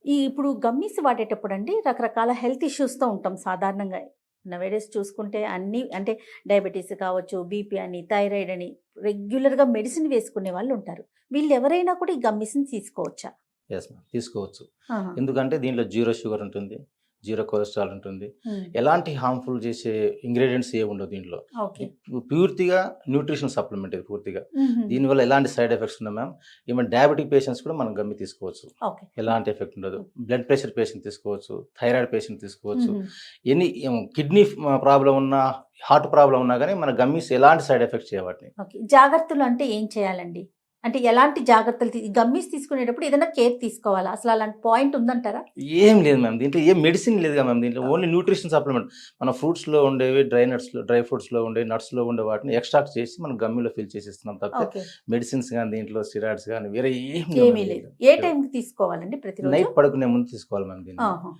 ఇప్పుడు గమ్మీస్ వాడేటప్పుడండి రకరకాల హెల్త్ ఇష్యూస్‌తో ఉంటాం సాధారణంగా. నౌఎడేస్ చూసుకుంటే అన్నీ అంటే డయాబెటిస్ కావచ్చు, బీపీ అని, థైరాయిడ్ అని రెగ్యులర్‌గా మెడిసిన్ వేసుకునే వాళ్ళుంటారు. వీళ్ళెవరైనా కూడా ఈ గమ్మీస్‌ని తీసుకోవచ్చా? Yes ma'am. తీసుకోవచ్చు. ఆహా! ఎందుకంటే దీంట్లో జీరో షుగర్ ఉంటుంది. జీరో కొలెస్ట్రాల్ ఉంటుంది. హ్మ్. ఎలాంటి హార్మ్‌ఫుల్ చేసే ఇంగ్రీడియెంట్స్ ఏముండవు దీంట్లో. ఓకే. ప్యూర్‌గా న్యూట్రిషన్ సప్లిమెంట్ ఇది పూర్తిగా. హుహు. దీనివల్ల ఎలాంటి సైడ్ ఎఫెక్ట్స్ ఉండవు మ్యామ్. ఈవెన్ డయాబెటిక్ పేషెంట్స్ కూడా మనం గమ్మి తీసుకోవచ్చు. ఓకే. ఎలాంటి ఎఫెక్ట్ ఉండదు. బ్లడ్ ప్రెషర్ పేషెంట్ తీసుకోవచ్చు. థైరాయిడ్ పేషెంట్ తీసుకోవచ్చు. హుహు. ఎనీ కిడ్నీ ప్రాబ్లమ్ ఉన్నా, హార్ట్ ప్రాబ్లమ్ ఉన్నా గానీ మన గమ్మీస్ ఎలాంటి సైడ్ ఎఫెక్ట్స్ చేయవు వాటిని. ఓకే. జాగ్రత్తలు అంటే ఏం చేయాలండి? అంటే ఎలాంటి జాగ్రత్తలు గమ్మీస్ తీసుకునేటప్పుడు ఏదైనా కేర్ తీసుకోవాలా? అసలు అలాంటి పాయింట్ ఉందంటారా? ఏం లేదు మ్యామ్. దీంట్లో ఏం మెడిసిన్ లేదుగా మ్యామ్ దీంట్లో. Only nutrition supplement. మన ఫ్రూట్స్‌లో ఉండేవి డ్రై ఫ్రూట్స్‌లో ఉండే, నట్స్‌లో ఉండే వాటిని ఎక్స్ట్రాక్ట్ చేసి మనం గమ్మీలో ఫిల్ చేసి ఇస్తున్నాం తప్పితే ఓకే. మెడిసిన్స్ గాని, దీంట్లో స్టెరాయిడ్స్ గాని వేరే ఏం లేవు ఏమీ మ్యామ్ లేదు. దీంట్లో. ఏ టైంకి తీసుకోవాలండి ప్రతిరోజు? నైట్ పడుకునే ముందు తీసుకోవాలి మ్యామ్ దీన్ని. ఆహా!